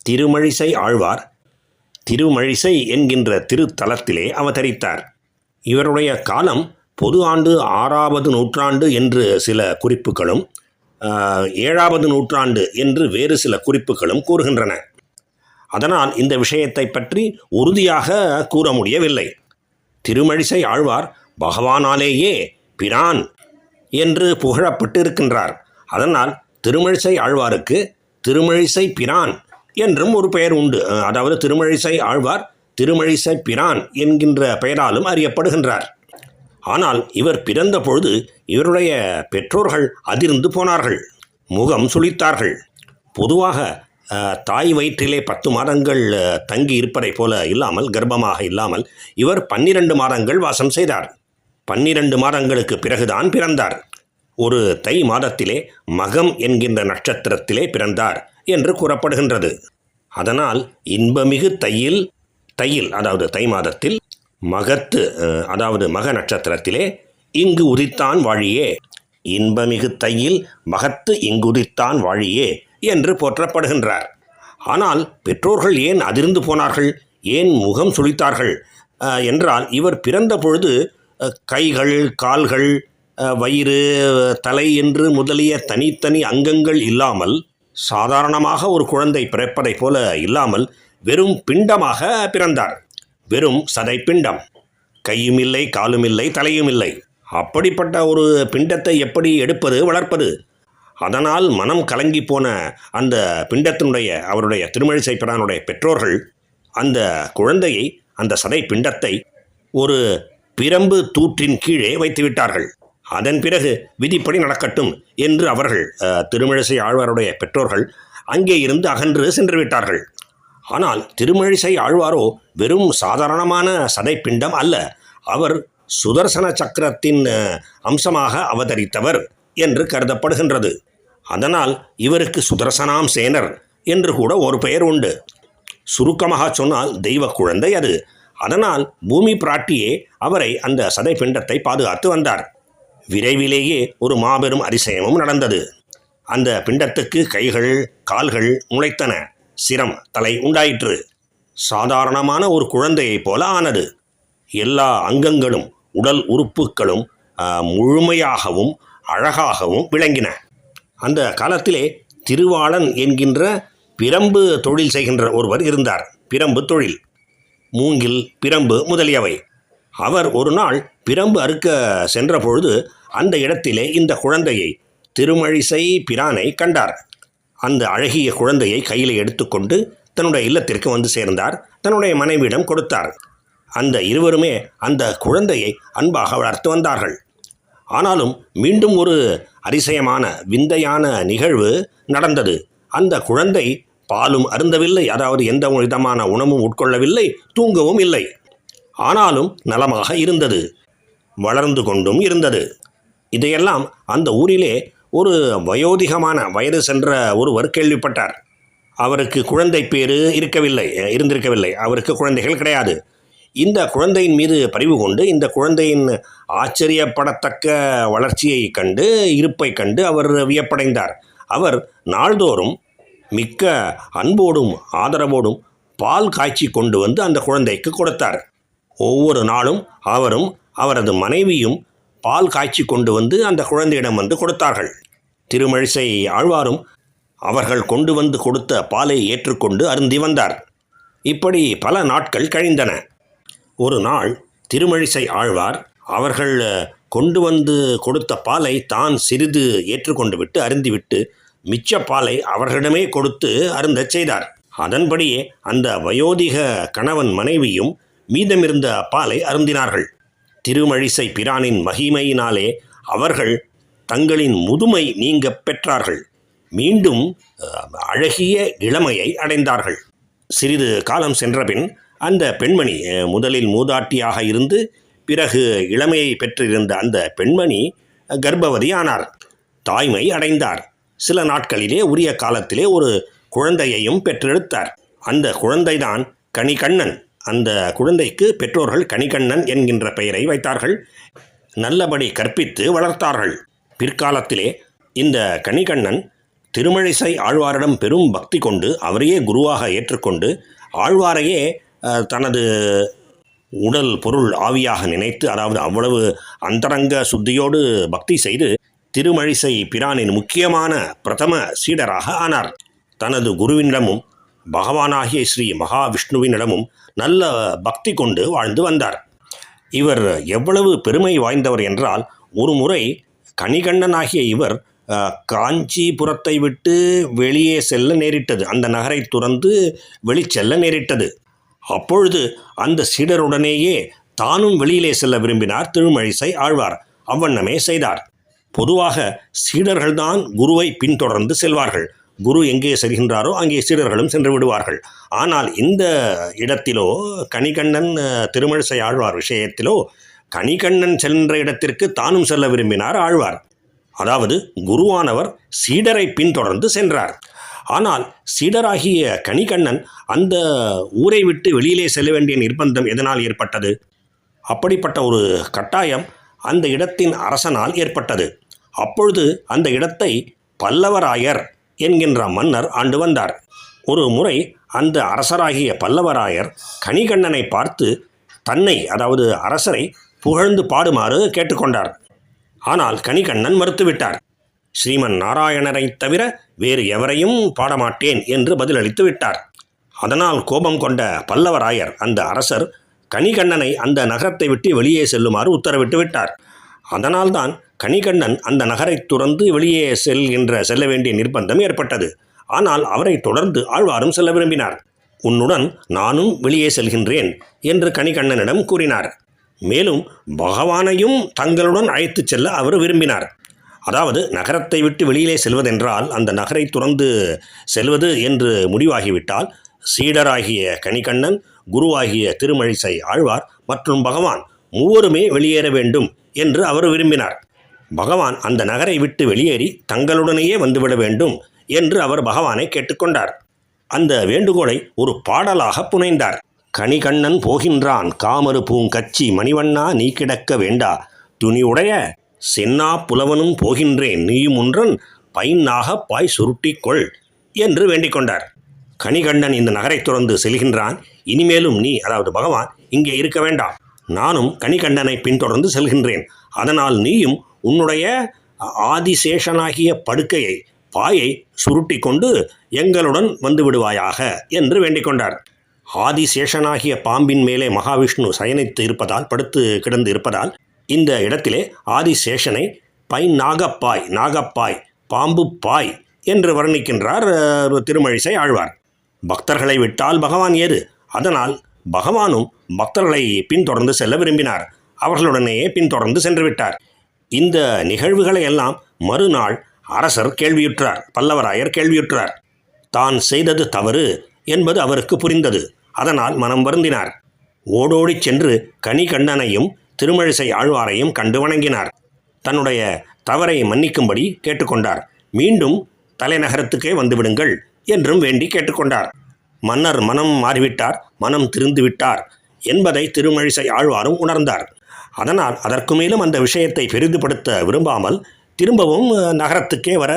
திருமழிசை ஆழ்வார் திருமழிசை என்கின்ற திருத்தலத்திலே அவதரித்தார். இவருடைய காலம் பொது ஆண்டு 6வது நூற்றாண்டு என்று சில குறிப்புகளும் 7வது நூற்றாண்டு என்று வேறு சில குறிப்புகளும் கூறுகின்றன. அதனால் இந்த விஷயத்தை பற்றி உறுதியாக கூற முடியவில்லை. திருமழிசை ஆழ்வார் பகவானாலேயே பிரான் என்று புகழப்பட்டு இருக்கின்றார். அதனால் திருமழிசை ஆழ்வாருக்கு திருமழிசை பிரான் என்றும் ஒரு பெயர் உண்டு. அதாவது திருமழிசை ஆழ்வார் திருமழிசை பிரான் என்கின்ற பெயராலும் அறியப்படுகின்றார். ஆனால் இவர் பிறந்த பொழுது இவருடைய பெற்றோர்கள் அதிர்ந்து போனார்கள், முகம் சுளித்தார்கள். பொதுவாக தாய் வயிற்றிலே 10 மாதங்கள் தங்கி இருப்பதை போல இல்லாமல், கர்ப்பமாக இல்லாமல் இவர் 12 மாதங்கள் வாசம் செய்தார். 12 மாதங்களுக்கு பிறகுதான் பிறந்தார். ஒரு தை மாதத்திலே மகம் என்கின்ற நட்சத்திரத்திலே பிறந்தார் என்று கூறப்படுகின்றது. அதனால் இன்பமிகு தையில் அதாவது தை மாதத்தில் மகத்து அதாவது மக நட்சத்திரத்திலே இங்கு உதித்தான் வாழியே, இன்பமிகு தையில் மகத்து இங்குதித்தான் வாழியே என்று போற்றப்படுகின்றார். ஆனால் பெற்றோர்கள் ஏன் அதிர்ந்து போனார்கள், ஏன் முகம் சுளித்தார்கள் என்றால், இவர் பிறந்த பொழுது கைகள், கால்கள், வயிறு, தலை என்று முதலிய தனித்தனி அங்கங்கள் இல்லாமல், சாதாரணமாக ஒரு குழந்தை பிறப்பதைப் போல இல்லாமல் வெறும் பிண்டமாக பிறந்தார். வெறும் சதை பிண்டம், கையும் இல்லை, காலும் இல்லை, தலையும் இல்லை. அப்படிப்பட்ட ஒரு பிண்டத்தை எப்படி எடுப்பது, வளர்ப்பது? அதனால் மனம் கலங்கி போன அந்த பிண்டத்தினுடைய அவருடைய திருமழிசை பிரானுடைய பெற்றோர்கள் அந்த குழந்தையை, அந்த சதை பிண்டத்தை ஒரு பிரம்பு தூற்றின் கீழே வைத்து விட்டார்கள். அதன் பிறகு விதிப்படி நடக்கட்டும் என்று அவர்கள் திருமழிசை ஆழ்வாருடைய பெற்றோர்கள் அங்கே இருந்து அகன்று சென்று விட்டார்கள். ஆனால் திருமழிசை ஆழ்வாரோ வெறும் சாதாரணமான சதைப்பிண்டம் அல்ல, அவர் சுதர்சன சக்கரத்தின் அம்சமாக அவதரித்தவர் என்று கருதப்படுகின்றது. அதனால் இவருக்கு சுதர்சனாம் சேனர் என்று கூட ஒரு பெயர் உண்டு. சுருக்கமாக சொன்னால் தெய்வ குழந்தை அது. அதனால் பூமி பிராட்டியே அவரை அந்த சதைப்பிண்டத்தை பாதுகாத்து வந்தார். விரைவிலேயே ஒரு மாபெரும் அதிசயமும் நடந்தது. அந்த பிண்டத்துக்கு கைகள், கால்கள் முளைத்தன, சிரம், தலை உண்டாயிற்று. சாதாரணமான ஒரு குழந்தையைப் போல ஆனது. எல்லா அங்கங்களும், உடல் உறுப்புகளும் முழுமையாகவும் அழகாகவும் விளங்கின. அந்த காலத்திலே திருவாளன் என்கின்ற பிரம்பு தொழில் செய்கின்ற ஒருவர் இருந்தார். பிரம்பு தொழில், மூங்கில், பிரம்பு முதலியவை. அவர் ஒரு நாள் பிரம்பு அறுக்க சென்ற பொழுது அந்த இடத்திலே இந்த குழந்தையை, திருமழிசை பிரானை கண்டார். அந்த அழகிய குழந்தையை கையில் எடுத்துக்கொண்டு தன்னுடைய இல்லத்திற்கு வந்து சேர்ந்தார். தன்னுடைய மனைவியிடம் கொடுத்தார். அந்த இருவருமே அந்த குழந்தையை அன்பாக வளர்த்து வந்தார்கள். ஆனாலும் மீண்டும் ஒரு அதிசயமான விந்தையான நிகழ்வு நடந்தது. அந்த குழந்தை பாலும் அருந்தவில்லை, அதாவது எந்த விதமான உணவும் உட்கொள்ளவில்லை, தூங்கவும் இல்லை. ஆனாலும் நலமாக இருந்தது, வளர்ந்து கொண்டும் இருந்தது. இதையெல்லாம் அந்த ஊரிலே ஒரு வயோதிகமான வயது சென்ற ஒருவர் கேள்விப்பட்டார். அவருக்கு குழந்தை பேறு இருந்திருக்கவில்லை. அவருக்கு குழந்தைகள் கிடையாது. இந்த குழந்தையின் மீது பரிவு கொண்டு இந்த குழந்தையின் ஆச்சரியப்படத்தக்க வளர்ச்சியை கண்டு, இருப்பை கண்டு அவர் வியப்படைந்தார். அவர் நாள்தோறும் மிக்க அன்போடும் ஆதரவோடும் பால் காய்ச்சி கொண்டு வந்து அந்த குழந்தைக்கு கொடுத்தார். ஒவ்வொரு நாளும் அவரும் அவரது மனைவியும் பால் காய்ச்சி கொண்டு வந்து அந்த குழந்தையிடம் வந்து கொடுத்தார்கள். திருமழிசை ஆழ்வாரும் அவர்கள் கொண்டு வந்து கொடுத்த பாலை ஏற்றுக்கொண்டு அருந்தி வந்தார். இப்படி பல நாட்கள் கழிந்தன. ஒரு நாள் திருமழிசை ஆழ்வார் அவர்கள் கொண்டு வந்து கொடுத்த பாலை தான் சிறிது ஏற்றுக்கொண்டு விட்டு அருந்திவிட்டு மிச்ச பாலை அவர்களிடமே கொடுத்து அருந்தச் செய்தார். அதன்படியே அந்த வயோதிக கணவன் மனைவியும் மீதமிருந்த பாலை அருந்தினார்கள். திருமழிசை பிரானின் மகிமையினாலே அவர்கள் தங்களின் முதுமை நீங்க பெற்றார்கள். மீண்டும் அழகிய இளமையை அடைந்தார்கள். சிறிது காலம் சென்றபின் அந்த பெண்மணி, முதலில் மூதாட்டியாக இருந்து பிறகு இளமையை பெற்றிருந்த அந்த பெண்மணி கர்ப்பவதி ஆனார், தாய்மை அடைந்தார். சில நாட்களிலே உரிய காலத்திலே ஒரு குழந்தையையும் பெற்றெடுத்தார். அந்த குழந்தைதான் கணிகண்ணன். அந்த குழந்தைக்கு பெற்றோர்கள் கணிகண்ணன் என்கின்ற பெயரை வைத்தார்கள். நல்லபடி கற்பித்து வளர்த்தார்கள். பிற்காலத்திலே இந்த கணிகண்ணன் திருமழிசை ஆழ்வாரிடம் பெரும் பக்தி கொண்டு அவரையே குருவாக ஏற்றுக்கொண்டு ஆழ்வாரையே தனது உடல் பொருள் ஆவியாக நினைத்து, அதாவது அவ்வளவு அந்தரங்க சுத்தியோடு பக்தி செய்து திருமழிசை பிரானின் முக்கியமான பிரதம சீடராக ஆனார். தனது குருவினிடமும் பகவானாகிய ஸ்ரீ மகாவிஷ்ணுவினிடமும் நல்ல பக்தி கொண்டு வாழ்ந்து வந்தார். இவர் எவ்வளவு பெருமை வாய்ந்தவர் என்றால், ஒரு முறை கணிகண்ணனாகிய இவர் காஞ்சிபுரத்தை விட்டு வெளியே செல்ல நேரிட்டது. அந்த நகரை துறந்து வெளிச்செல்ல நேரிட்டது. அப்பொழுது அந்த சீடருடனேயே தானும் வெளியிலே செல்ல விரும்பினார் திருமழிசை ஆழ்வார். அவ்வண்ணமே செய்தார். பொதுவாக சீடர்கள்தான் குருவை பின்தொடர்ந்து செல்வார்கள். குரு எங்கே செல்கின்றாரோ அங்கே சீடர்களும் சென்று விடுவார்கள். ஆனால் இந்த இடத்திலோ, கணிகண்ணன் திருமழிசை ஆழ்வார் விஷயத்திலோ, கணிகண்ணன் சென்ற இடத்திற்கு தானும் செல்ல விரும்பினார் ஆழ்வார். அதாவது குருவானவர் சீடரை பின்தொடர்ந்து சென்றார். ஆனால் சீடராகிய கணிகண்ணன் அந்த ஊரை விட்டு வெளியிலே செல்ல வேண்டிய நிர்பந்தம் எதனால் ஏற்பட்டது? அப்படிப்பட்ட ஒரு கட்டாயம் அந்த இடத்தின் அரசனால் ஏற்பட்டது. அப்பொழுது அந்த இடத்தை பல்லவராயர் என்கின்ற மன்னர் ஆண்டு வந்தார். ஒரு முறை அந்த அரசராகிய பல்லவராயர் கணிகண்ணனை பார்த்து தன்னை, அதாவது அரசரை புகழ்ந்து பாடுமாறு கேட்டுக்கொண்டார். ஆனால் கணிகண்ணன் மறுத்துவிட்டார். ஸ்ரீமன் நாராயணரை தவிர வேறு எவரையும் பாடமாட்டேன் என்று பதிலளித்து விட்டார். அதனால் கோபம் கொண்ட பல்லவராயர் அந்த அரசர் கணிகண்ணனை அந்த நகரத்தை விட்டு வெளியே செல்லுமாறு உத்தரவிட்டு விட்டார். அதனால்தான் கணிகண்ணன் அந்த நகரை துறந்து வெளியே செல்ல வேண்டிய நிர்பந்தம் ஏற்பட்டது. ஆனால் அவரை தொடர்ந்து ஆழ்வாரும் செல்ல விரும்பினார். உன்னுடன் நானும் வெளியே செல்கின்றேன் என்று கணிகண்ணனிடம் கூறினார். மேலும் பகவானையும் தங்களுடன் அழைத்துச் செல்ல அவர் விரும்பினார். அதாவது நகரத்தை விட்டு வெளியிலே செல்வதென்றால் அந்த நகரை துறந்து செல்வது என்று முடிவாகிவிட்டால் சீடராகிய கணிகண்ணன், குருவாகிய திருமழிசை ஆழ்வார் மற்றும் பகவான் மூவருமே வெளியேற வேண்டும் என்று அவர் விரும்பினார். பகவான் அந்த நகரை விட்டு வெளியேறி தங்களுடனேயே வந்துவிட வேண்டும் என்று அவர் பகவானை கேட்டுக்கொண்டார். அந்த வேண்டுகோளை ஒரு பாடலாக புனைந்தார். கணிகண்ணன் போகின்றான் காமரு பூங்கச்சி மணிவண்ணா நீ கிடக்க வேண்டா, துணிவுடைய சென்னா புலவனும் போகின்றேன் நீயும் ஒன்றன் பைன்னாக பாய் சுருட்டிக்கொள் என்று வேண்டிக் கொண்டார். கணிகண்ணன் இந்த நகரை துறந்து செல்கின்றான். இனிமேலும் நீ, அதாவது பகவான், இங்கே இருக்க வேண்டாம். நானும் கணிகண்ணனை பின்தொடர்ந்து செல்கின்றேன். அதனால் நீயும் உன்னுடைய ஆதிசேஷனாகிய படுக்கையை, பாயை சுருட்டி கொண்டு எங்களுடன் வந்து விடுவாயாக என்று வேண்டிக் கொண்டார். ஆதிசேஷனாகிய பாம்பின் மேலே மகாவிஷ்ணு சயனித்து இருப்பதால், படுத்து கிடந்து இருப்பதால், இந்த இடத்திலே ஆதிசேஷனை நாகப்பாய், நாகப்பாய், பாம்பு பாய் என்று வர்ணிக்கின்றார் திருமழிசை ஆழ்வார். பக்தர்களை விட்டால் பகவான் ஏது? அதனால் பகவானும் பக்தர்களை பின்தொடர்ந்து செல்ல விரும்பினார். அவர்களுடனேயே பின்தொடர்ந்து சென்று விட்டார். இந்த நிகழ்வுகளை எல்லாம் மறுநாள் அரசர் கேள்வியுற்றார். பல்லவராயர் கேள்வியுற்றார். தான் செய்தது தவறு என்பது அவருக்கு புரிந்தது. அதனால் மனம் வருந்தினார். ஓடோடி சென்று கணிகண்ணனையும் திருமழிசை ஆழ்வாரையும் கண்டு வணங்கினார். தன்னுடைய தவறை மன்னிக்கும்படி கேட்டுக்கொண்டார். மீண்டும் தலைநகரத்துக்கே வந்துவிடுங்கள் என்றும் வேண்டி கேட்டுக்கொண்டார். மன்னர் மனம் மாறிவிட்டார், மனம் திருந்துவிட்டார் என்பதை திருமழிசை ஆழ்வாரும் உணர்ந்தார். அதனால் அதற்கு மேலும் அந்த விஷயத்தை பெரிதுபடுத்த விரும்பாமல் திரும்பவும் நகரத்துக்கே வர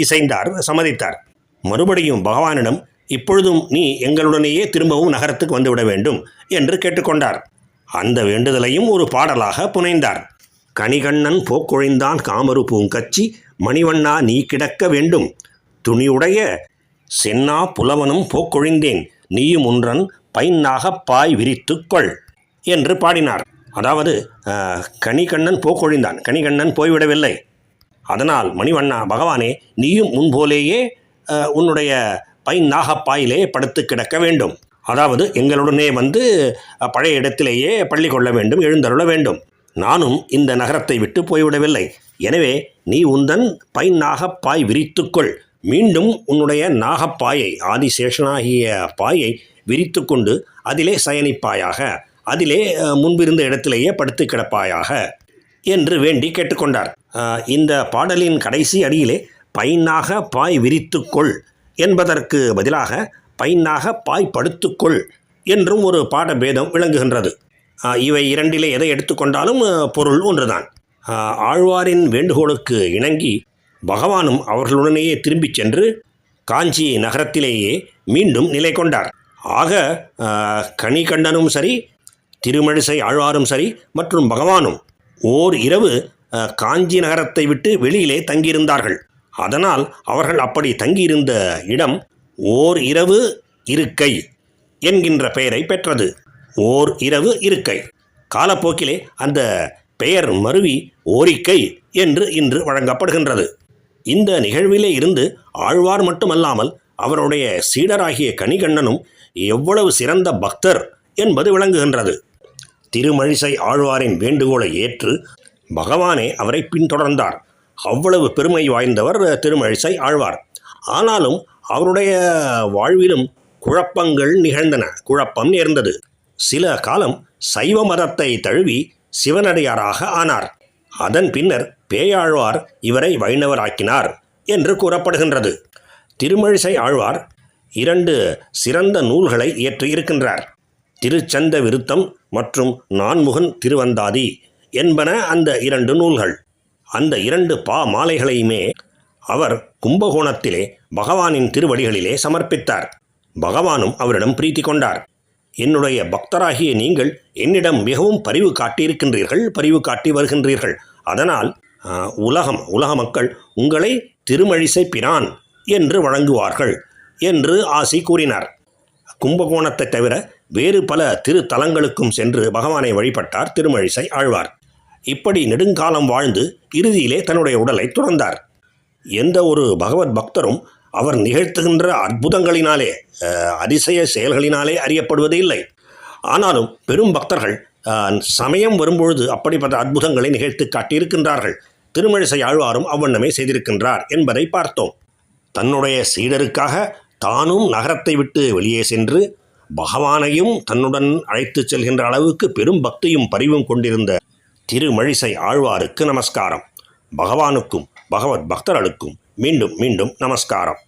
இசைந்தார், சம்மதித்தார். மறுபடியும் பகவானிடம் இப்பொழுதும் நீ எங்களுடனேயே திரும்பவும் நகரத்துக்கு வந்துவிட வேண்டும் என்று கேட்டுக்கொண்டார். அந்த வேண்டுதலையும் ஒரு பாடலாக புனைந்தார். கணிகண்ணன் போக்கொழிந்தான் காமரு பூங்கச்சி மணிவண்ணா நீ கிடக்க வேண்டும், துணியுடைய சென்னா புலவனும் போக்கொழிந்தேன் நீயும் ஒன்றன் பைன்னாக பாய் விரித்துக்கொள் என்று பாடினார். அதாவது கணிகண்ணன் போக்கொழிந்தான், கணிகண்ணன் போய்விடவில்லை. அதனால் மணிவண்ணா, பகவானே, நீயும் முன்போலேயே உன்னுடைய நாகப்பாயிலே படுத்து கிடக்க வேண்டும். அதாவது எங்களுடனே வந்து பழைய இடத்திலேயே பள்ளி கொள்ள வேண்டும், எழுந்தருள வேண்டும். நானும் இந்த நகரத்தை விட்டு போய்விடவில்லை. எனவே நீ உந்தன் நாகப்பாய் விரித்துக்கொள். மீண்டும் உன்னுடைய நாகப்பாயை, ஆதிசேஷனாகிய பாயை விரித்து கொண்டு அதிலே சயனிப்பாயாக, அதிலே முன்பிருந்த இடத்திலேயே படுத்து கிடப்பாயாக என்று வேண்டி கேட்டுக்கொண்டார். இந்த பாடலின் கடைசி அடியிலே பைன்னாக பாய் விரித்துக்கொள் என்பதற்கு பதிலாக பைன்னாக பாய் படுத்துக்கொள் என்றும் ஒரு பாடபேதம் விளங்குகின்றது. இவை இரண்டிலே எதை எடுத்துக்கொண்டாலும் பொருள் ஒன்றுதான். ஆழ்வாரின் வேண்டுகோளுக்கு இணங்கி பகவானும் அவர்களுடனேயே திரும்பிச் சென்று காஞ்சி நகரத்திலேயே மீண்டும் நிலை கொண்டார். ஆக கணிகண்டனும் சரி, திருமழிசை ஆழ்வாரும் சரி மற்றும் பகவானும் ஓர் இரவு காஞ்சி நகரத்தை விட்டு வெளியிலே தங்கியிருந்தார்கள். அதனால் அவர்கள் அப்படி தங்கியிருந்த இடம் ஓர் இரவு இருக்கை என்கின்ற பெயரை பெற்றது. ஓர் இரவு இருக்கை. காலப்போக்கிலே அந்த பெயர் மருவி ஓரிக்கை என்று இன்று வழங்கப்படுகின்றது. இந்த நிகழ்விலே இருந்து ஆழ்வார் மட்டுமல்லாமல் அவருடைய சீடராகிய கணிகண்டனும் எவ்வளவு சிறந்த பக்தர் என்பது விளங்குகின்றது. திருமழிசை ஆழ்வாரின் வேண்டுகோளை ஏற்று பகவானே அவரை பின்தொடர்ந்தார். அவ்வளவு பெருமை வாய்ந்தவர் திருமழிசை ஆழ்வார். ஆனாலும் அவருடைய வாழ்விலும் குழப்பங்கள் நிகழ்ந்தன. குழப்பம் நேர்ந்தது. சில காலம் சைவ மதத்தை தழுவி சிவனடியாராக ஆனார். அதன் பின்னர் பேயாழ்வார் இவரை வைணவராக்கினார் என்று கூறப்படுகின்றது. திருமழிசை ஆழ்வார் 2 சிறந்த நூல்களை இயற்றியிருக்கின்றார். திருச்சந்த விருத்தம் மற்றும் நான்முகன் திருவந்தாதி என்பன அந்த 2 நூல்கள். அந்த 2 மாலைகளையுமே அவர் கும்பகோணத்திலே பகவானின் திருவடிகளிலே சமர்ப்பித்தார். பகவானும் அவரிடம் பிரீத்தி கொண்டார். என்னுடைய பக்தராகிய நீங்கள் என்னிடம் மிகவும் பரிவு காட்டியிருக்கின்றீர்கள், பரிவு காட்டி வருகின்றீர்கள். அதனால் உலக மக்கள் உங்களை திருமழிசை பிரான் என்று வழங்குவார்கள் என்று ஆசி கூறினார். கும்பகோணத்தை தவிர வேறு பல திருத்தலங்களுக்கும் சென்று பகவானை வழிபட்டார் திருமழிசை ஆழ்வார். இப்படி நெடுங்காலம் வாழ்ந்து இறுதியிலே தன்னுடைய உடலை துறந்தார். எந்த ஒரு பகவத் பக்தரும் அவர் நிகழ்த்துகின்ற அற்புதங்களினாலே, அதிசய செயல்களினாலே அறியப்படுவது இல்லை. ஆனாலும் பெரும் பக்தர்கள் சமயம் வரும்பொழுது அப்படிப்பட்ட அற்புதங்களை நிகழ்த்தி காட்டியிருக்கின்றார்கள். திருமழிசை ஆழ்வாரும் அவ்வண்ணமே செய்திருக்கின்றார் என்பதை பார்த்தோம். தன்னுடைய சீடருக்காக தானும் நகரத்தை விட்டு வெளியே சென்று பகவானையும் தன்னுடன் அழைத்துச் செல்கின்ற அளவுக்கு பெரும் பக்தியும் பரிவும் கொண்டிருந்த திருமழிசை ஆழ்வாருக்கு நமஸ்காரம். பகவானுக்கும் பகவத் பக்தர்களுக்கும் மீண்டும் மீண்டும் நமஸ்காரம்.